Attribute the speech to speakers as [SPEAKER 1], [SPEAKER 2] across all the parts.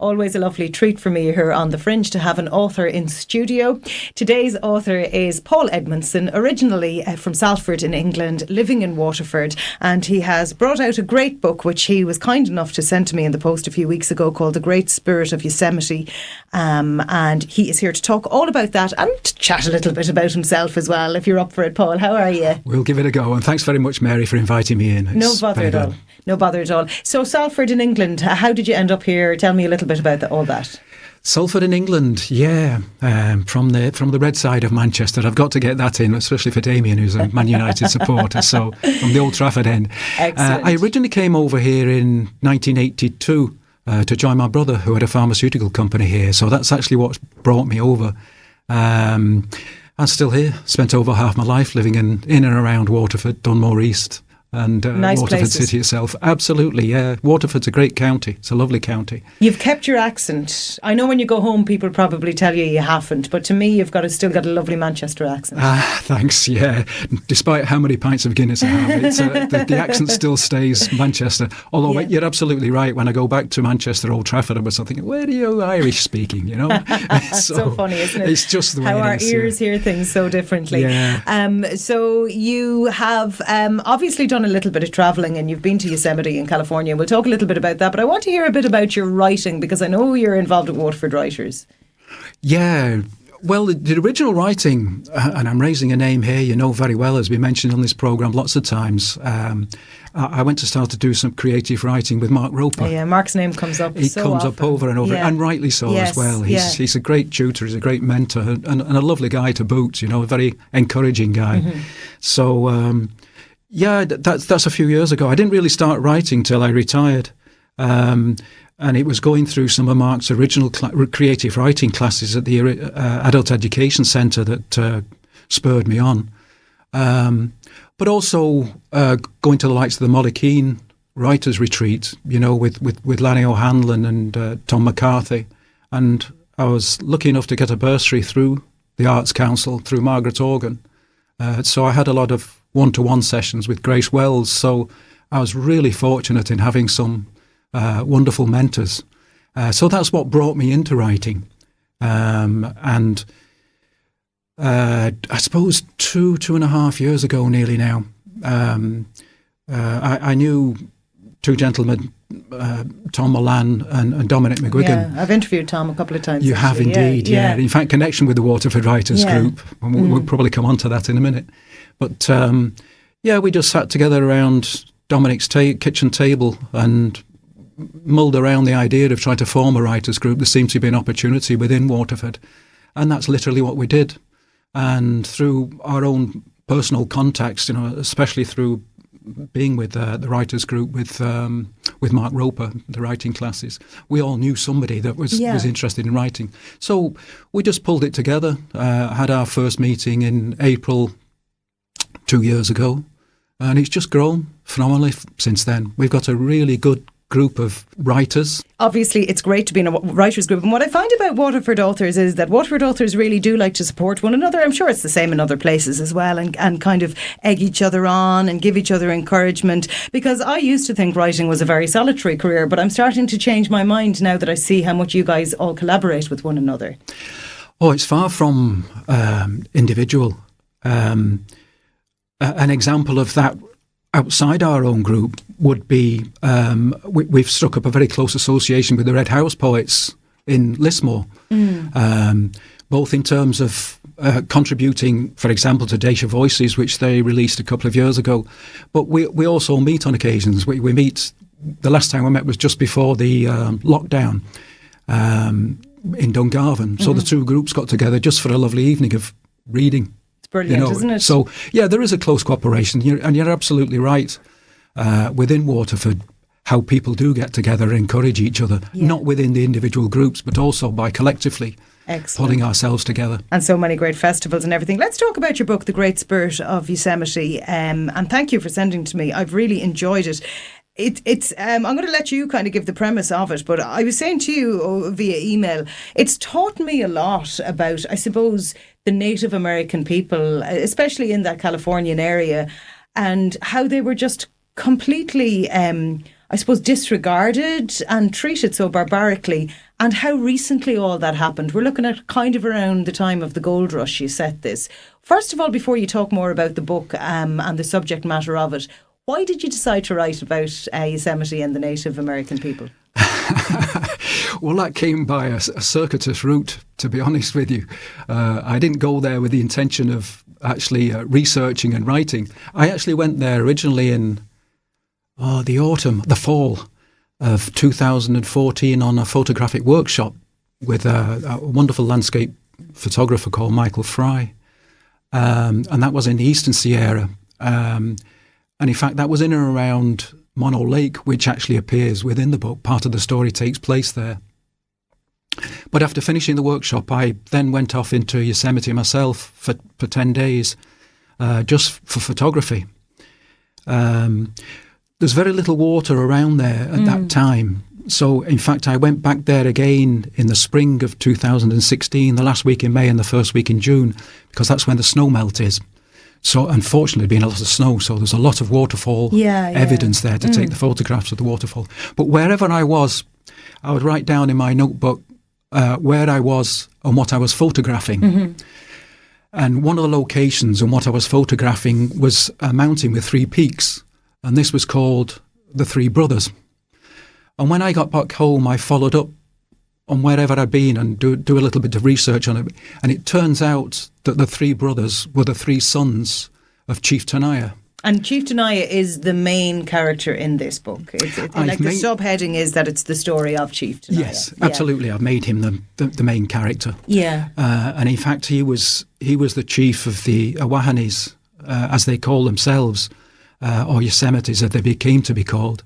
[SPEAKER 1] Always a lovely treat for me here on The Fringe to have an author in studio. Today's author is Paul Edmondson, originally from Salford in England, living in Waterford, and he has brought out a great book which he was kind enough to send to me in the post a few weeks ago called The Great Spirit of Yosemite, and he is here to talk all about that and to chat a little bit about himself as well, if you're up for it. Paul, how are you?
[SPEAKER 2] We'll give it a go, and thanks very much, Mary, for inviting me in.
[SPEAKER 1] No bother at all. No bother at all. So Salford in England, how did you end up here? Tell me a little bit about all that.
[SPEAKER 2] Salford in England, yeah, from the red side of Manchester. I've got to get that in, especially for Damien, who's a Man United supporter, so from the Old Trafford end. I originally came over here in 1982 to join my brother, who had a pharmaceutical company here, so that's actually what brought me over. I'm still here, spent over half my life living in and around Waterford, Dunmore East. And
[SPEAKER 1] nice
[SPEAKER 2] Waterford
[SPEAKER 1] places.
[SPEAKER 2] City itself. Absolutely, yeah. Waterford's a great county. It's a lovely county.
[SPEAKER 1] You've kept your accent. I know when you go home, people probably tell you you haven't, but to me, you've still got a lovely Manchester accent.
[SPEAKER 2] Thanks, yeah. Despite how many pints of Guinness I have, the accent still stays Manchester. Although you're absolutely right. When I go back to Manchester, Old Trafford, I was thinking, where are you Irish speaking, you know?
[SPEAKER 1] so funny, isn't it?
[SPEAKER 2] It's just the way
[SPEAKER 1] how
[SPEAKER 2] it
[SPEAKER 1] our
[SPEAKER 2] is,
[SPEAKER 1] ears hear things so differently.
[SPEAKER 2] Yeah.
[SPEAKER 1] So you have obviously done a little bit of travelling, and you've been to Yosemite in California. We'll talk a little bit about that, but I want to hear a bit about your writing, because I know you're involved with Waterford Writers.
[SPEAKER 2] Yeah, well, the original writing, and I'm raising a name here, you know very well, as we mentioned on this programme lots of times. I went to start to do some creative writing with Mark Roper.
[SPEAKER 1] Yeah, Mark's name comes up.
[SPEAKER 2] He
[SPEAKER 1] so
[SPEAKER 2] comes
[SPEAKER 1] often.
[SPEAKER 2] up over and over, and rightly so as well. He's a great tutor, he's a great mentor, and a lovely guy to boot. You know, a very encouraging guy. Mm-hmm. So. Yeah, that's a few years ago. I didn't really start writing till I retired. And it was going through some of Mark's original creative writing classes at the Adult Education Centre that spurred me on. But also going to the likes of the Molly Keane Writers' Retreat, you know, with Lanny O'Hanlon and Tom McCarthy. And I was lucky enough to get a bursary through the Arts Council, through Margaret Organ. So I had a lot of one-to-one sessions with Grace Wells, so I was really fortunate in having some wonderful mentors. So that's what brought me into writing. And I suppose 2.5 years ago nearly now, I knew two gentlemen, Tom Molan and Dominic McGuigan.
[SPEAKER 1] Yeah, I've interviewed Tom a couple of times.
[SPEAKER 2] You have indeed, yeah. In fact, connection with the Waterford Writers Group, and we'll probably come on to that in a minute. But we just sat together around Dominic's kitchen table and mulled around the idea of trying to form a writers group. There seemed to be an opportunity within Waterford, and that's literally what we did. And through our own personal contacts, you know, especially through being with the writers group with Mark Roper, the writing classes, we all knew somebody that was interested in writing. So we just pulled it together. Had our first meeting in April 2 years ago, and it's just grown phenomenally since then. We've got a really good group of writers.
[SPEAKER 1] Obviously, it's great to be in a writers group, and what I find about Waterford authors is that Waterford authors really do like to support one another. I'm sure it's the same in other places as well, and kind of egg each other on and give each other encouragement, because I used to think writing was a very solitary career, but I'm starting to change my mind now that I see how much you guys all collaborate with one another.
[SPEAKER 2] Oh, it's far from individual. An example of that outside our own group would be we've struck up a very close association with the Red House Poets in Lismore, both in terms of contributing, for example, to Dacia Voices, which they released a couple of years ago. But we also meet on occasions. We meet, the last time we met was just before the lockdown in Dungarvan. So the two groups got together just for a lovely evening of reading.
[SPEAKER 1] Brilliant, isn't it?
[SPEAKER 2] So, yeah, there is a close cooperation, and you're absolutely right. Within Waterford, how people do get together and encourage each other, not within the individual groups, but also by collectively pulling ourselves together. And
[SPEAKER 1] so many great festivals and everything. Let's talk about your book, The Great Spirit of Yosemite, and thank you for sending it to me. I've really enjoyed it. It's I'm going to let you kind of give the premise of it, but I was saying to you via email, it's taught me a lot about, I suppose, the Native American people, especially in that Californian area, and how they were just completely I suppose, disregarded and treated so barbarically, and how recently all that happened. We're looking at kind of around the time of the gold rush you set this. First of all, before you talk more about the book and the subject matter of it, why did you decide to write about Yosemite and the Native American people?
[SPEAKER 2] Well, that came by a circuitous route, to be honest with you. I didn't go there with the intention of actually researching and writing. I actually went there originally in the fall of 2014 on a photographic workshop with a wonderful landscape photographer called Michael Fry. And that was in the Eastern Sierra. And in fact, that was in and around Mono Lake, which actually appears within the book. Part of the story takes place there. But after finishing the workshop, I then went off into Yosemite myself for 10 days, just for photography. There's very little water around there at that time. So, in fact, I went back there again in the spring of 2016, the last week in May and the first week in June, because that's when the snow melt is. So, unfortunately, being a lot of snow, so there's a lot of waterfall evidence there to take the photographs of the waterfall. But wherever I was, I would write down in my notebook where I was and what I was photographing. And one of the locations and what I was photographing was a mountain with 3 peaks, and this was called the Three Brothers. And when I got back home, I followed up on wherever I'd been and do a little bit of research on it. And it turns out that the 3 brothers were the 3 sons of Chief Tenaya. And
[SPEAKER 1] Chief Tenaya is the main character in this book. The subheading is that it's the story of Chief Tenaya.
[SPEAKER 2] Yes, absolutely. I've made him the main character.
[SPEAKER 1] Yeah.
[SPEAKER 2] And in fact, he was the chief of the Awahanis, as they call themselves, or Yosemites, as they came to be called,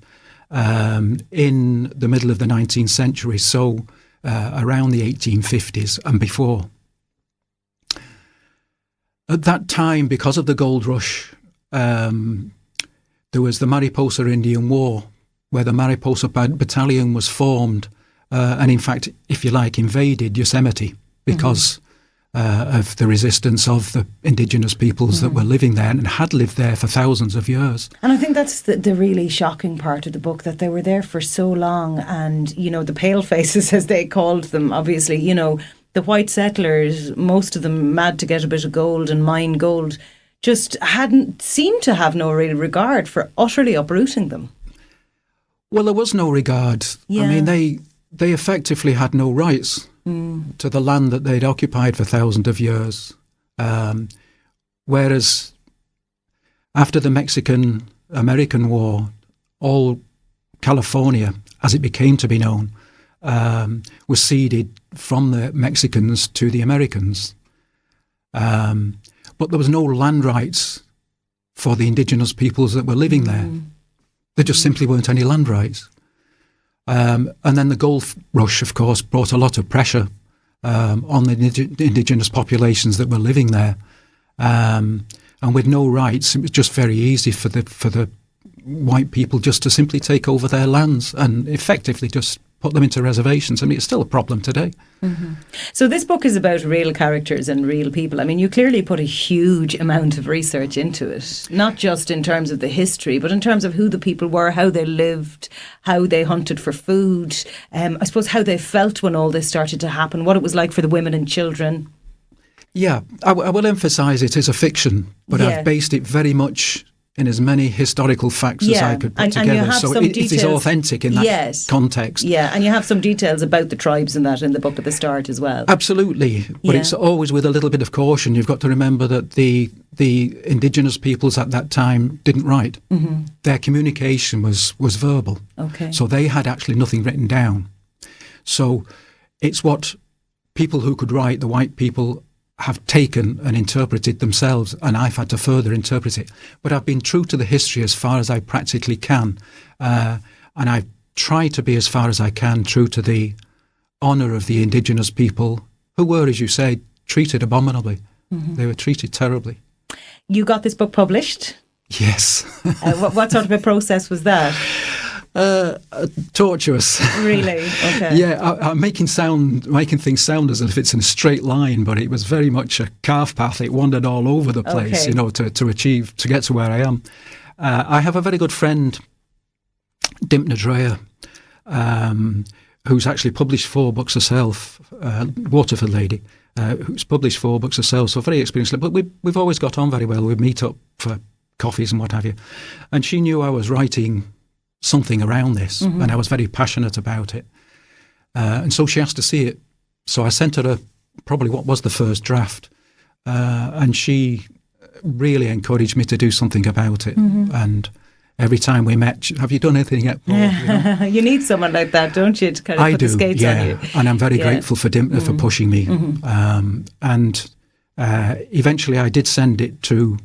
[SPEAKER 2] in the middle of the 19th century. So around the 1850s and before. At that time, because of the gold rush, there was the Mariposa Indian War, where the Mariposa Battalion was formed and, in fact, if you like, invaded Yosemite because of the resistance of the indigenous peoples that were living there and had lived there for thousands of years.
[SPEAKER 1] And I think that's the really shocking part of the book, that they were there for so long, and, you know, the pale faces, as they called them, obviously, you know, the white settlers, most of them mad to get a bit of gold and mine gold, just seemed to have no real regard for utterly uprooting them.
[SPEAKER 2] Well, there was no regard. Yeah. I mean, they effectively had no rights to the land that they'd occupied for thousands of years. Whereas after the Mexican-American War, all California, as it became to be known, was ceded from the Mexicans to the Americans. But there was no land rights for the indigenous peoples that were living there. There just simply weren't any land rights. And then the gold rush, of course, brought a lot of pressure on the indigenous populations that were living there. And with no rights, it was just very easy for the white people just to simply take over their lands and effectively just put them into reservations. I mean, it's still a problem today.
[SPEAKER 1] So this book is about real characters and real people. I mean, you clearly put a huge amount of research into it, not just in terms of the history, but in terms of who the people were, how they lived, how they hunted for food, I suppose how they felt when all this started to happen, what it was like for the women and children.
[SPEAKER 2] Yeah, I will emphasise it as a fiction, but I've based it very much in as many historical facts as I could put together. So it is authentic in that context.
[SPEAKER 1] Yeah, and you have some details about the tribes and that in the book at the start as well.
[SPEAKER 2] Absolutely, but it's always with a little bit of caution. You've got to remember that the indigenous peoples at that time didn't write. Their communication was verbal.
[SPEAKER 1] Okay.
[SPEAKER 2] So they had actually nothing written down. So it's what people who could write, the white people, have taken and interpreted themselves, and I've had to further interpret it. But I've been true to the history as far as I practically can, and I've tried to be as far as I can true to the honour of the indigenous people who were, as you say, treated abominably. They were treated terribly. You got this book published?
[SPEAKER 1] Yes. What sort of a process was that?
[SPEAKER 2] Tortuous.
[SPEAKER 1] Really? Okay.
[SPEAKER 2] Yeah, I'm making things sound as if it's in a straight line, but it was very much a calf path. It wandered all over the place, to get to where I am. I have a very good friend, Dimpna Dreyer, who's actually published 4 books herself, Waterford lady, who's published 4 books herself, so very experienced. But we've always got on very well. We'd meet up for coffees and what have you. And she knew I was writing something around this, and I was very passionate about it. And so she asked to see it. So I sent her probably what was the first draft. And she really encouraged me to do something about it. And every time we met, have you done anything yet, Paul? You know?
[SPEAKER 1] You need someone like that, don't you, to kind of put the skates on you?
[SPEAKER 2] And I'm very grateful for Dimpna for pushing me. And eventually I did send it to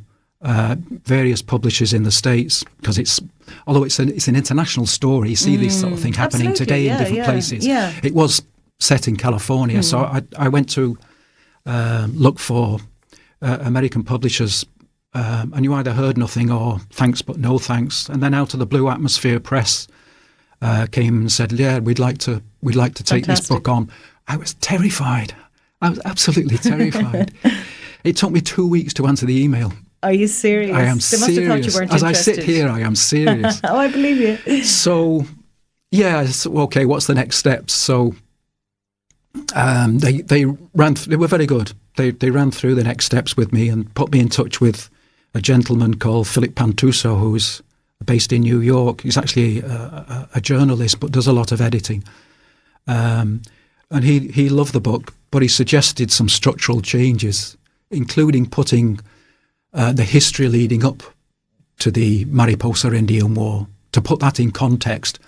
[SPEAKER 2] various publishers in the States, because although it's an international story, you see this sort of thing happening today in different places. Yeah. It was set in California, so I went to look for American publishers, and you either heard nothing or thanks but no thanks. And then Out of the Blue Atmosphere Press came and said, "Yeah, we'd like to take this book on." I was terrified. I was absolutely terrified. It took me 2 weeks to answer the email.
[SPEAKER 1] Are you serious?
[SPEAKER 2] I am
[SPEAKER 1] they
[SPEAKER 2] serious.
[SPEAKER 1] Must have thought you weren't
[SPEAKER 2] As
[SPEAKER 1] interested.
[SPEAKER 2] I sit here, I am serious.
[SPEAKER 1] Oh, I believe you.
[SPEAKER 2] So, yeah, okay, what's the next steps? So they were very good. They ran through the next steps with me and put me in touch with a gentleman called Philip Pantuso, who's based in New York. He's actually a journalist, but does a lot of editing. And he loved the book, but he suggested some structural changes, including putting the history leading up to the Mariposa Indian War, to put that in context.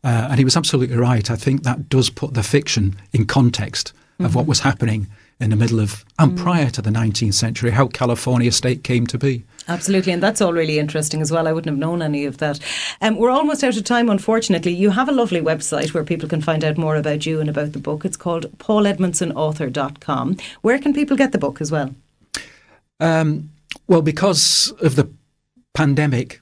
[SPEAKER 2] And he was absolutely right. I think that does put the fiction in context of what was happening in the middle of and prior to the 19th century, how California state came to be.
[SPEAKER 1] Absolutely, and that's all really interesting as well. I wouldn't have known any of that. We're almost out of time, unfortunately. You have a lovely website where people can find out more about you and about the book. It's called pauledmondsonauthor.com. Where can people get the book as well?
[SPEAKER 2] Well, because of the pandemic,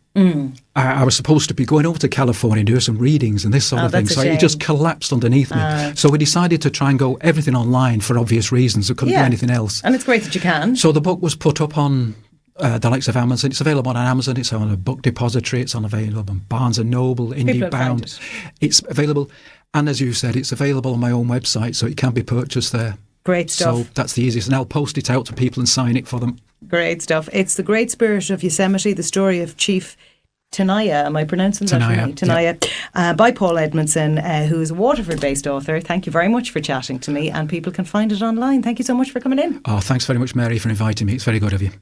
[SPEAKER 2] I was supposed to be going over to California and do some readings and this sort of thing. So it just collapsed underneath me. So we decided to try and go everything online for obvious reasons. There couldn't be anything else.
[SPEAKER 1] And it's great that you can.
[SPEAKER 2] So the book was put up on the likes of Amazon. It's available on Amazon. It's on a book depository. It's available on Barnes & Noble, IndieBound. It's available. And as you said, it's available on my own website, so it can be purchased there.
[SPEAKER 1] Great stuff.
[SPEAKER 2] So that's the easiest. And I'll post it out to people and sign it for them. Great
[SPEAKER 1] stuff. It's The Great Spirit of Yosemite, the story of Chief Tenaya. Am I pronouncing that right? Tenaya. By Paul Edmondson, who is a Waterford-based author. Thank you very much for chatting to me, and people can find it online. Thank you so much for coming in.
[SPEAKER 2] Oh, thanks very much, Mary, for inviting me. It's very good of you.